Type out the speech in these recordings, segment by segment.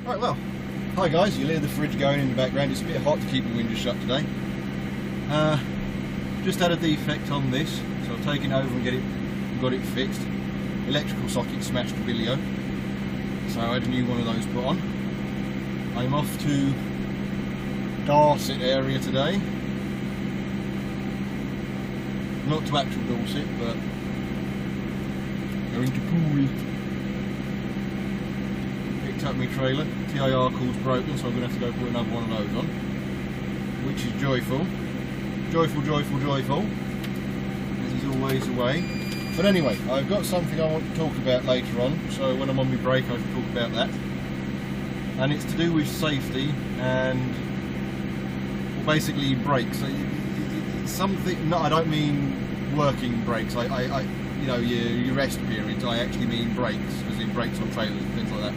Right, well, hi guys, you'll hear the fridge going in the background. It's a bit hot to keep the windows shut today. Just had a defect on this, so I've taken it over and got it fixed. Electrical socket smashed a bilio, so I had a new one of those put on. I'm off to Dorset area today. Not to actual Dorset, but going to Poole. Picked up my trailer. TIR cord's broken, so I'm going to have to go put another one of those on, which is joyful. Joyful, joyful, joyful, as he's always away. But anyway, I've got something I want to talk about later on, so when I'm on my break I should talk about that. And it's to do with safety and, well, basically brakes. It's something, no, I don't mean working brakes, you know, your rest periods. I actually mean brakes, as in brakes on trailers and things like that.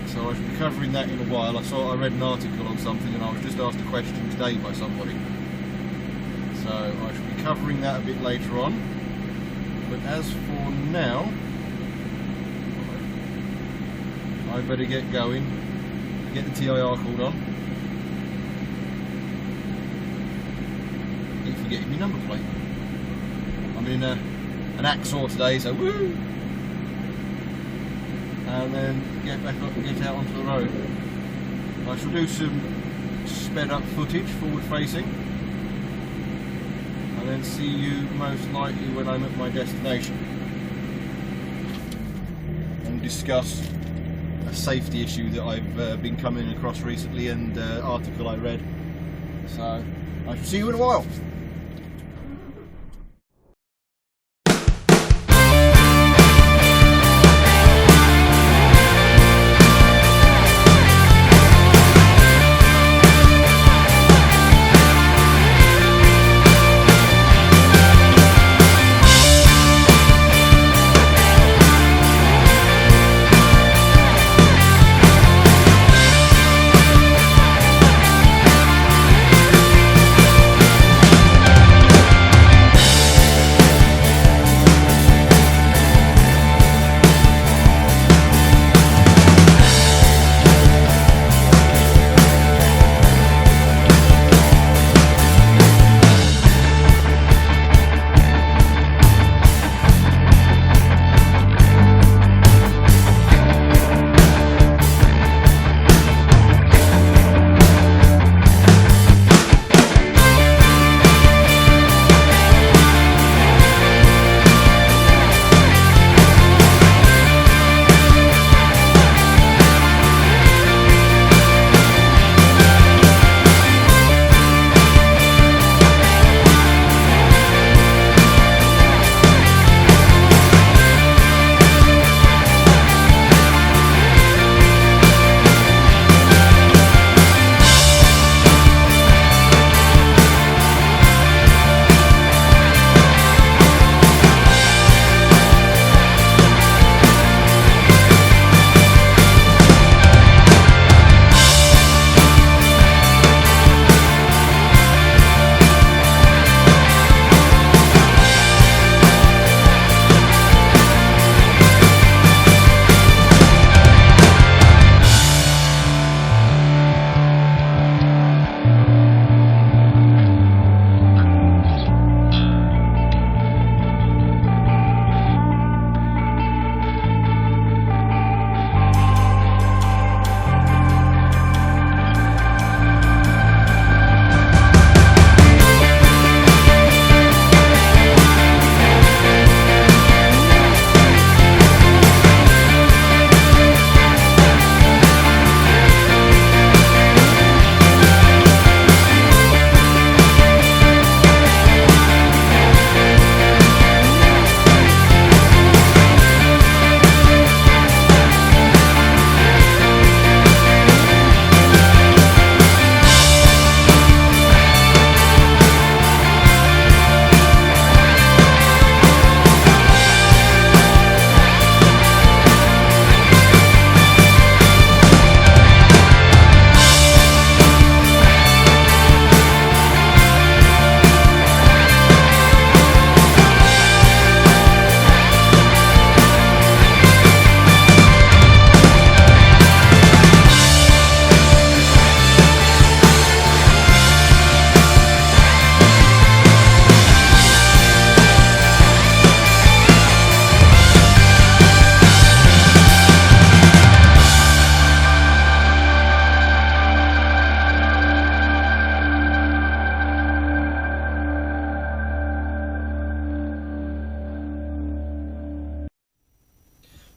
So I should be covering that in a while. I read an article on something and I was just asked a question today by somebody. So I should be covering that a bit later on. But as for now, I better get going, get the TIR cord on. Keep forgetting my number plate. I'm in an Axor today, so woo! And then get back up and get out onto the road. I shall do some sped up footage, forward facing, and then see you most likely when I'm at my destination and discuss a safety issue that I've been coming across recently and article I read. So I shall see you in a while.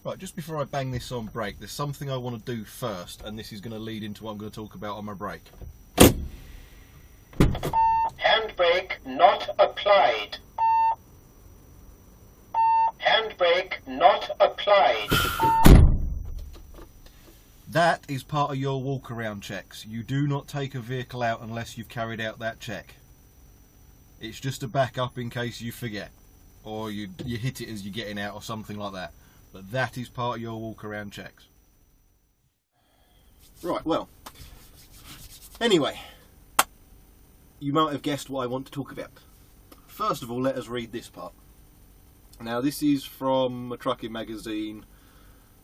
Right, just before I bang this on brake, there's something I want to do first, and this is going to lead into what I'm going to talk about on my brake. Handbrake not applied. Handbrake not applied. That is part of your walk-around checks. You do not take a vehicle out unless you've carried out that check. It's just a backup in case you forget, or you hit it as you're getting out or something like that. But that is part of your walk-around checks. Right, well, anyway, you might have guessed what I want to talk about. First of all, let us read this part. Now, this is from a trucking magazine.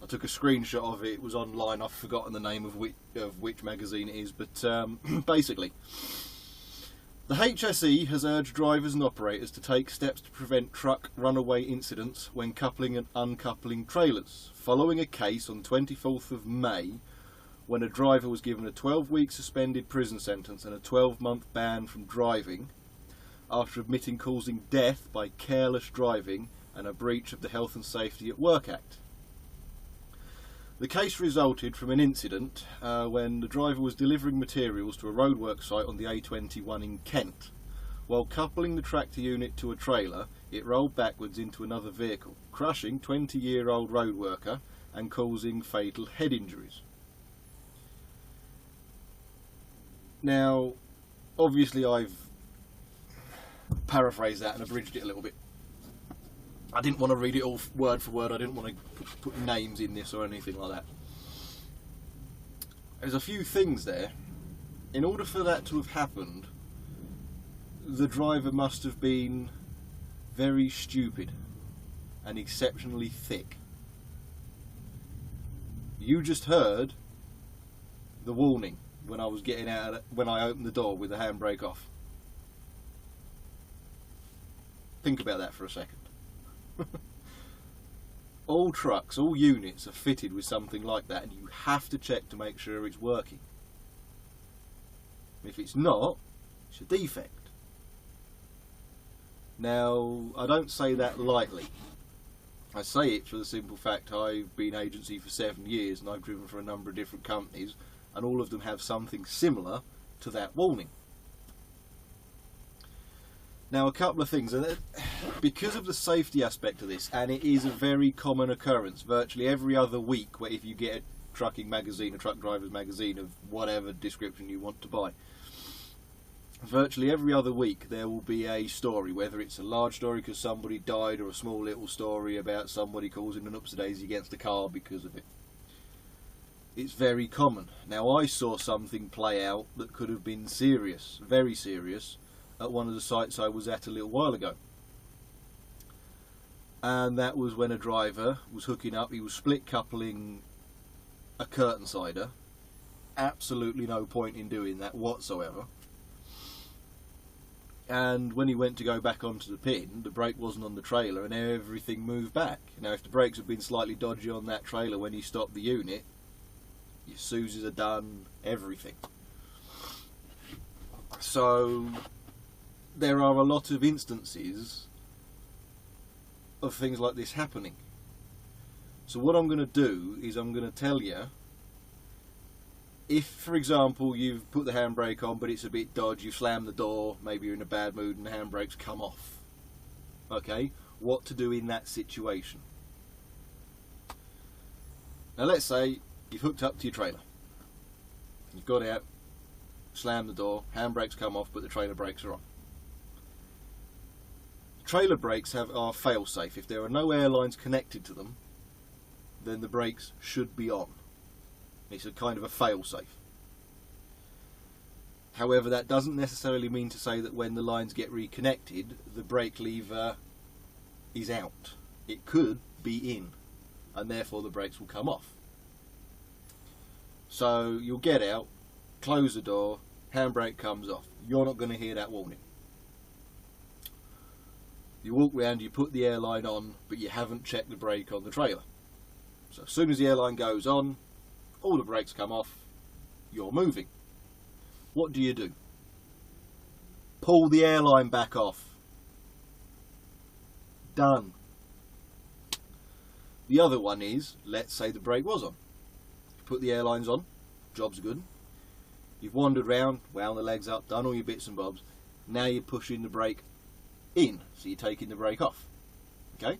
I took a screenshot of it. It was online. I've forgotten the name of which magazine it is, but basically, the HSE has urged drivers and operators to take steps to prevent truck runaway incidents when coupling and uncoupling trailers, following a case on 24th of May when a driver was given a 12-week suspended prison sentence and a 12-month ban from driving after admitting causing death by careless driving and a breach of the Health and Safety at Work Act. The case resulted from an incident when the driver was delivering materials to a roadwork site on the A21 in Kent. While coupling the tractor unit to a trailer, it rolled backwards into another vehicle, crushing 20-year-old road worker and causing fatal head injuries. Now, obviously I've paraphrased that and abridged it a little bit. I didn't want to read it all word for word. I didn't want to put names in this or anything like that. There's a few things there. In order for that to have happened, the driver must have been very stupid and exceptionally thick. You just heard the warning when I was getting out, when I opened the door with the handbrake off. Think about that for a second. All trucks, all units are fitted with something like that, and you have to check to make sure it's working. If it's not, it's a defect. Now, I don't say that lightly. I say it for the simple fact I've been agency for 7 years and I've driven for a number of different companies, and all of them have something similar to that warning. Now, a couple of things. Because of the safety aspect of this, and it is a very common occurrence, virtually every other week, where if you get a trucking magazine, a truck driver's magazine of whatever description you want to buy, virtually every other week there will be a story, whether it's a large story because somebody died or a small little story about somebody causing an upsy-daisy against a car because of it. It's very common. Now, I saw something play out that could have been serious, very serious, at one of the sites I was at a little while ago. And that was when a driver was hooking up. He was split coupling a curtain sider. Absolutely no point in doing that whatsoever. And when he went to go back onto the pin, the brake wasn't on the trailer and everything moved back. Now, if the brakes had been slightly dodgy on that trailer when he stopped the unit, your Suses are done, everything. So there are a lot of instances of things like this happening. So what I'm going to do is I'm going to tell you, if for example you've put the handbrake on but it's a bit dodgy, you slam the door, maybe you're in a bad mood and the handbrake's come off, okay, what to do in that situation. Now let's say you've hooked up to your trailer, you've got out, slammed the door, handbrake's come off but the trailer brakes are on. Trailer brakes are fail-safe. If there are no airlines connected to them, then the brakes should be on. It's a kind of a fail-safe. However, that doesn't necessarily mean to say that when the lines get reconnected, the brake lever is out. It could be in, and therefore the brakes will come off. So you'll get out, close the door, handbrake comes off. You're not going to hear that warning. You walk round, you put the airline on, but you haven't checked the brake on the trailer. So as soon as the airline goes on, all the brakes come off, you're moving. What do you do? Pull the airline back off. Done. The other one is, let's say the brake was on. You put the airlines on, job's good. You've wandered round, wound the legs up, done all your bits and bobs. Now you're pushing the brake in, so you're taking the brake off. Okay?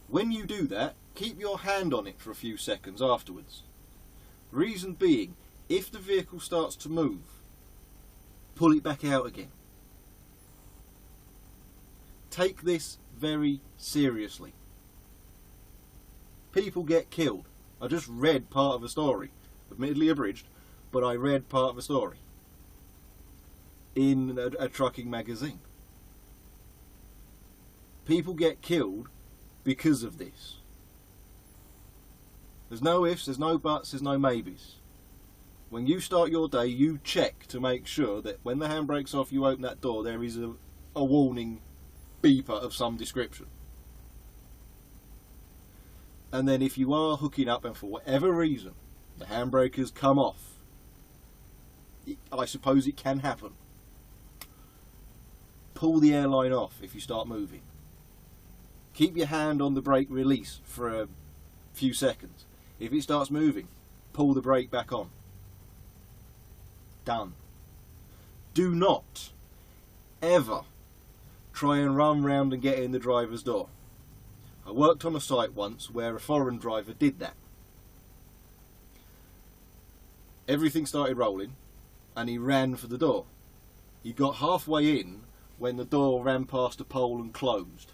When you do that, keep your hand on it for a few seconds afterwards. Reason being, if the vehicle starts to move, pull it back out again. Take this very seriously. People get killed. I just read part of a story, admittedly abridged, but I read part of a story in a trucking magazine. People get killed because of this. There's no ifs, there's no buts, there's no maybes. When you start your day, you check to make sure that when the handbrake's off, you open that door, there is a warning beeper of some description. And then if you are hooking up and for whatever reason the handbrake has come off, I suppose it can happen. Pull the airline off if you start moving. Keep your hand on the brake release for a few seconds. If it starts moving, pull the brake back on. Done. Do not ever try and run round and get in the driver's door. I worked on a site once where a foreign driver did that. Everything started rolling and he ran for the door. He got halfway in when the door ran past a pole and closed,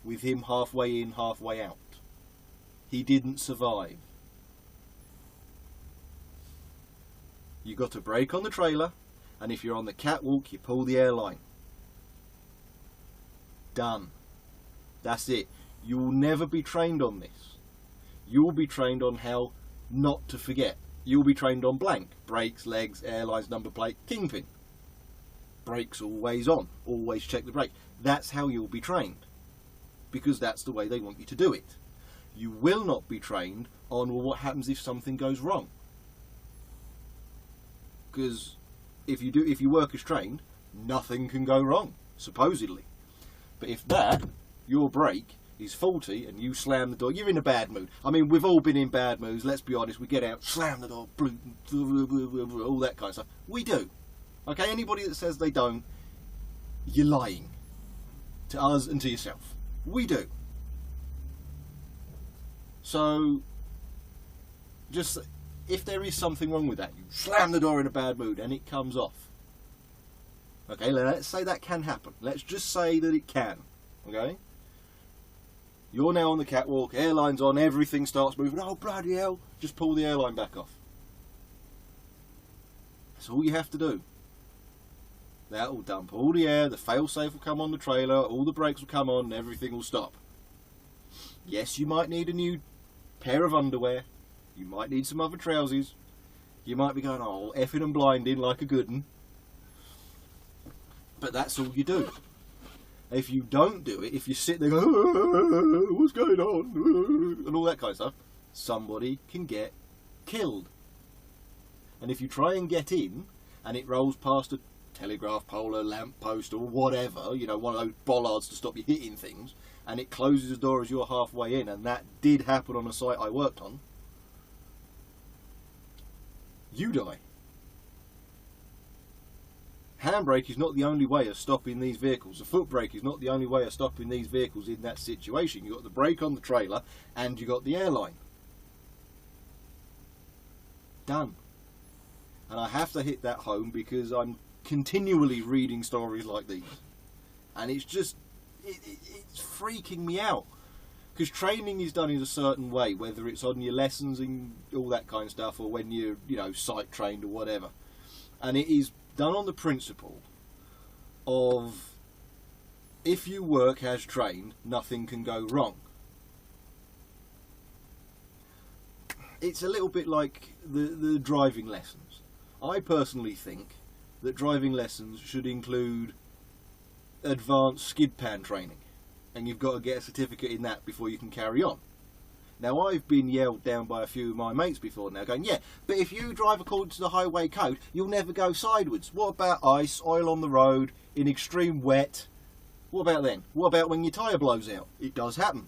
with him halfway in, halfway out. He didn't survive. You got to brake on the trailer, and if you're on the catwalk, you pull the airline. Done. That's it. You will never be trained on this. You will be trained on how not to forget. You will be trained on blank. Brakes, legs, airlines, number plate, kingpin. Brakes always on. Always check the brake. That's how you'll be trained. Because that's the way they want you to do it. You will not be trained on, well, what happens if something goes wrong? Because if you work as trained, nothing can go wrong, supposedly. But if your brake is faulty and you slam the door, you're in a bad mood. I mean, we've all been in bad moods, let's be honest. We get out, slam the door, all that kind of stuff. We do. Okay, anybody that says they don't, you're lying. To us and to yourself. We do. So, just, if there is something wrong with that, you slam the door in a bad mood and it comes off. Okay, let's say that can happen. Let's just say that it can. Okay? You're now on the catwalk, airline's on, everything starts moving. Oh, bloody hell. Just pull the airline back off. That's all you have to do. That will dump all the air, the failsafe will come on the trailer, all the brakes will come on, and everything will stop. Yes, you might need a new pair of underwear. You might need some other trousers. You might be going, oh, effing and blinding like a good one. But that's all you do. If you don't do it, if you sit there going, oh, what's going on, and all that kind of stuff, somebody can get killed. And if you try and get in, and it rolls past a telegraph pole, a lamp post, or whatever, you know, one of those bollards to stop you hitting things, and it closes the door as you're halfway in, and that did happen on a site I worked on, you die. Handbrake is not the only way of stopping these vehicles. The foot brake is not the only way of stopping these vehicles in that situation. You've got the brake on the trailer and you've got the airline. Done. And I have to hit that home because I'm continually reading stories like these. And it's just, it's freaking me out. Because training is done in a certain way, whether it's on your lessons and all that kind of stuff, or when you're, you know, site trained or whatever. And it is done on the principle of, if you work as trained, nothing can go wrong. It's a little bit like the driving lessons. I personally think that driving lessons should include advanced skid pan training, and you've got to get a certificate in that before you can carry on. Now, I've been yelled down by a few of my mates before now going, yeah, but if you drive according to the highway code, you'll never go sideways. What about ice, oil on the road, in extreme wet, What about then? What about when your tyre blows out? It does happen.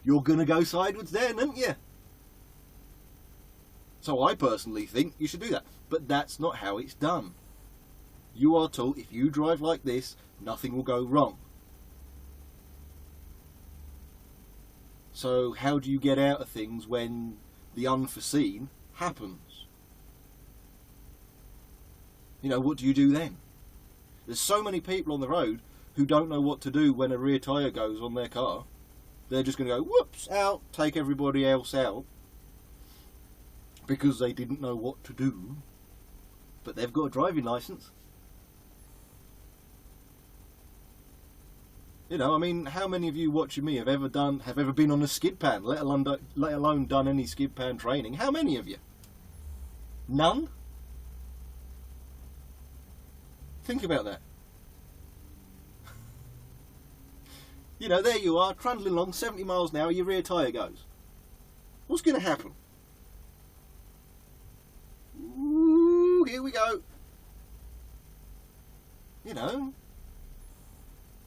You're going to go sideways then, aren't you? So I personally think you should do that. But that's not how it's done. You are told if you drive like this, nothing will go wrong. So how do you get out of things when the unforeseen happens? You know, what do you do then? There's so many people on the road who don't know what to do when a rear tyre goes on their car. They're just going to go, whoops, out, take everybody else out. Because they didn't know what to do. But they've got a driving licence. You know, I mean, how many of you watching me have ever been on a skid pan, let alone done any skid pan training? How many of you? None? Think about that. You know, there you are, trundling along, 70 miles an hour, your rear tyre goes. What's going to happen? Ooh, here we go. You know.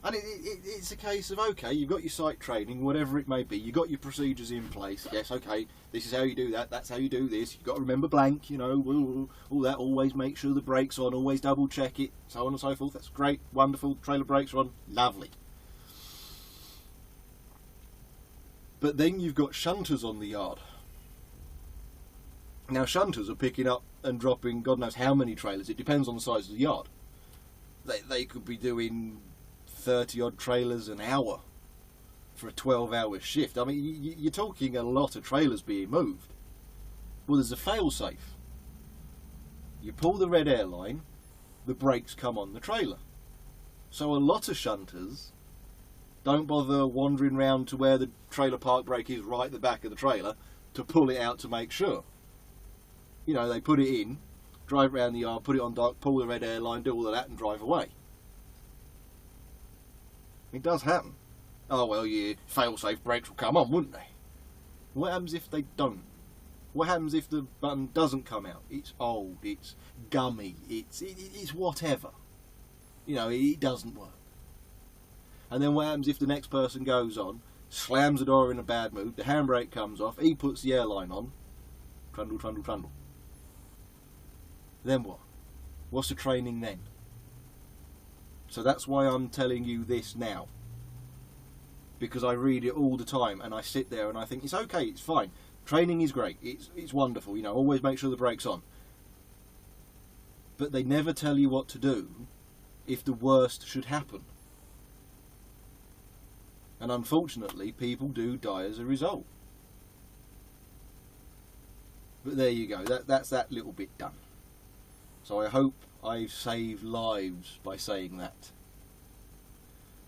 And it's a case of, okay, you've got your sight training, whatever it may be, you've got your procedures in place. Yes, okay, this is how you do that, that's how you do this, you've got to remember blank, you know, all that, always make sure the brake's on, always double check it, so on and so forth. That's great, wonderful, trailer brakes are on, lovely. But then you've got shunters on the yard. Now shunters are picking up and dropping God knows how many trailers, it depends on the size of the yard. They could be doing 30 odd trailers an hour for a 12-hour shift. I mean, you're talking a lot of trailers being moved. Well, there's a fail-safe. You pull the red airline, the brakes come on the trailer. So a lot of shunters don't bother wandering round to where the trailer park brake is right at the back of the trailer to pull it out to make sure. You know, they put it in, drive around the yard, put it on dock, pull the red airline, do all of that and drive away. It does happen. Oh well, yeah, fail-safe brakes will come on, wouldn't they? What happens if they don't? What happens if the button doesn't come out? It's old, it's gummy, it's whatever. You know, it doesn't work. And then what happens if the next person goes on, slams the door in a bad mood, the handbrake comes off, he puts the airline on, trundle, trundle, trundle. Then what? What's the training then? So that's why I'm telling you this now. Because I read it all the time and I sit there and I think, it's okay, it's fine. Training is great, it's wonderful, you know, always make sure the brake's on. But they never tell you what to do if the worst should happen. And unfortunately, people do die as a result. But there you go, that's that little bit done. So I hope I've saved lives by saying that.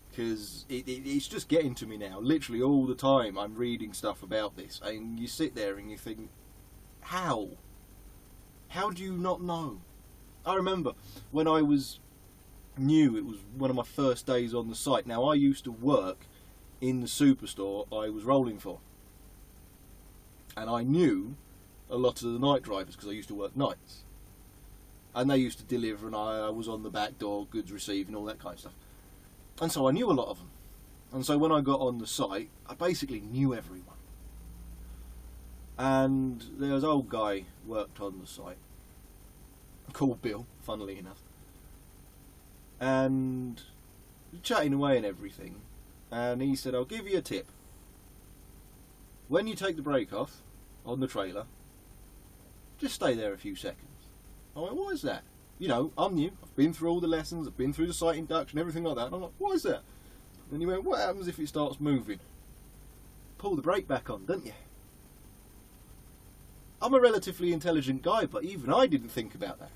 Because it's just getting to me now. Literally all the time I'm reading stuff about this. And you sit there and you think, how? How do you not know? I remember when I was new, it was one of my first days on the site. Now I used to work in the superstore I was rolling for. And I knew a lot of the night drivers because I used to work nights. And they used to deliver and I was on the back door, goods receiving, all that kind of stuff. And so I knew a lot of them. And so when I got on the site, I basically knew everyone. And there was an old guy worked on the site, called Bill, funnily enough. And chatting away and everything. And he said, I'll give you a tip. When you take the brake off on the trailer, just stay there a few seconds. I went, what is that? You know, I'm new, I've been through all the lessons, I've been through the site induction, everything like that. And I'm like, what is that? And he went, what happens if it starts moving? Pull the brake back on, don't you? I'm a relatively intelligent guy, but even I didn't think about that.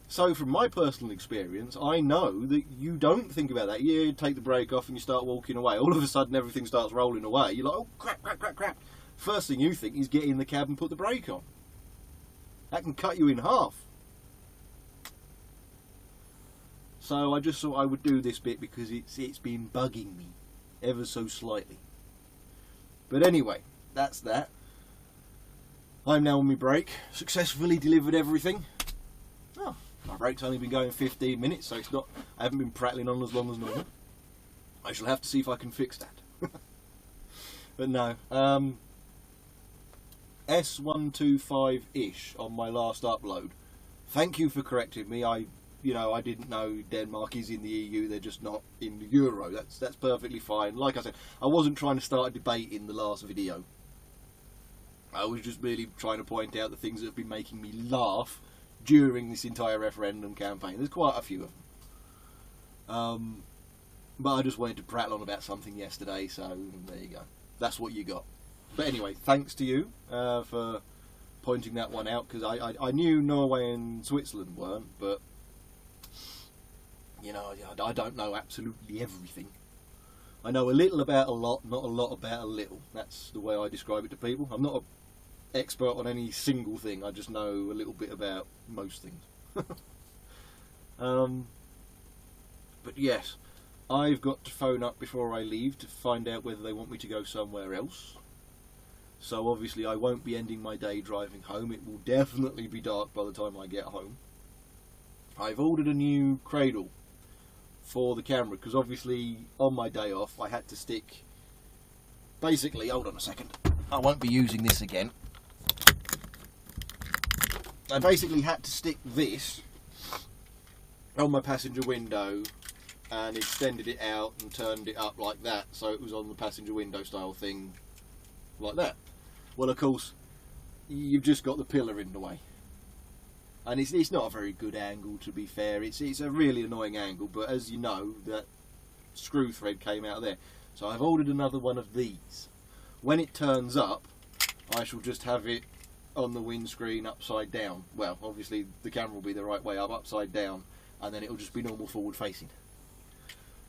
So from my personal experience, I know that you don't think about that. You take the brake off and you start walking away. All of a sudden everything starts rolling away. You're like, oh crap, crap, crap, crap. First thing you think is get in the cab and put the brake on. That can cut you in half. So I just thought I would do this bit because it's been bugging me ever so slightly. But anyway, that's that. I'm now on my brake. Successfully delivered everything. Oh, My brake's only been going 15 minutes, so it's not. I haven't been prattling on as long as normal. I shall have to see if I can fix that. But no, S125-ish on my last upload. Thank you for correcting me. I didn't know Denmark is in the EU. They're just not in the Euro. That's perfectly fine. Like I said, I wasn't trying to start a debate in the last video. I was just merely trying to point out the things that have been making me laugh during this entire referendum campaign. There's quite a few of them. But I just wanted to prattle on about something yesterday, so there you go. That's what you got. But anyway, thanks to you for pointing that one out, because I knew Norway and Switzerland weren't, but you know, I don't know absolutely everything. I know a little about a lot, not a lot about a little. That's the way I describe it to people. I'm not an expert on any single thing. I just know a little bit about most things. But yes, I've got to phone up before I leave to find out whether they want me to go somewhere else. So obviously I won't be ending my day driving home. It will definitely be dark by the time I get home. I've ordered a new cradle for the camera, because obviously on my day off I had to stick, basically, hold on a second, I won't be using this again. I basically had to stick this on my passenger window and extended it out and turned it up like that, so it was on the passenger window style thing like that. Well, of course, you've just got the pillar in the way. And it's not a very good angle, to be fair. It's a really annoying angle, but as you know, that screw thread came out of there. So I've ordered another one of these. When it turns up, I shall just have it on the windscreen upside down. Well, obviously the camera will be the right way up, upside down, and then it'll just be normal forward facing.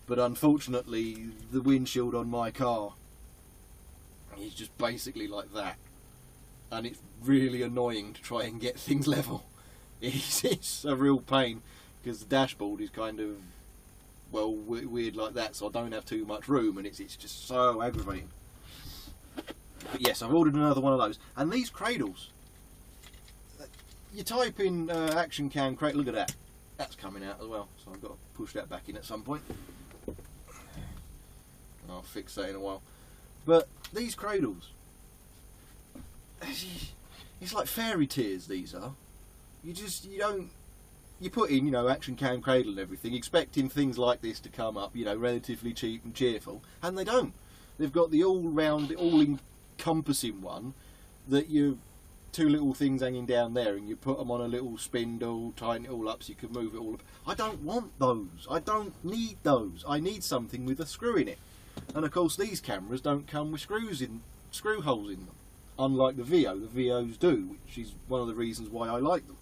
But unfortunately, the windshield on my car is just basically like that. And it's really annoying to try and get things level. It's a real pain, because the dashboard is kind of, well, weird like that, so I don't have too much room, and it's just so aggravating. But yes, I've ordered another one of those. And these cradles, you type in action cam cradle, look at that, that's coming out as well, so I've got to push that back in at some point. I'll fix that in a while. But these cradles, it's like fairy tears, these are. You put in, action cam cradle and everything, expecting things like this to come up, relatively cheap and cheerful, and they don't. They've got the all-round, all-encompassing one that you two little things hanging down there, and you put them on a little spindle, tighten it all up so you can move it all up. I don't want those. I don't need those. I need something with a screw in it. And of course, these cameras don't come with screw holes in them, unlike the Veo. The Veos do, which is one of the reasons why I like them.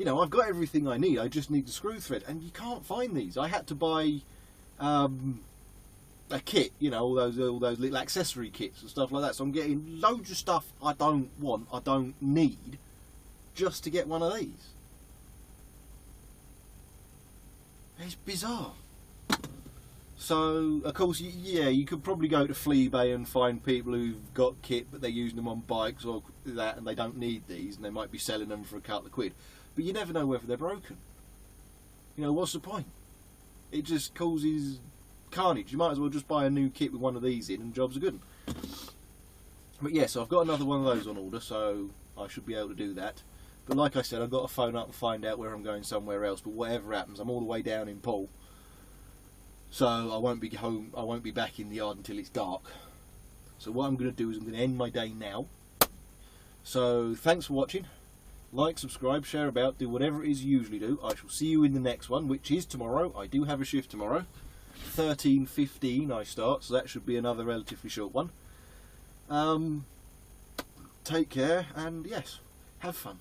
I've got everything I need, I just need the screw thread, and you can't find these. I had to buy a kit, all those little accessory kits and stuff like that, so I'm getting loads of stuff I don't want, I don't need, just to get one of these. It's bizarre. So, of course, you could probably go to Fleabay and find people who've got kit, but they're using them on bikes or that, and they don't need these, and they might be selling them for a couple of quid. But you never know whether they're broken. What's the point? It just causes carnage. You might as well just buy a new kit with one of these in, and jobs are good. But yes, I've got another one of those on order, so I should be able to do that. But like I said, I've got to phone up and find out where I'm going somewhere else. But whatever happens, I'm all the way down in Poole, so I won't be home. I won't be back in the yard until it's dark. So what I'm going to do is I'm going to end my day now. So thanks for watching. Like, subscribe, share about, do whatever it is you usually do. I shall see you in the next one, which is tomorrow. I do have a shift tomorrow. 13:15 I start, so that should be another relatively short one. Take care, and yes, have fun.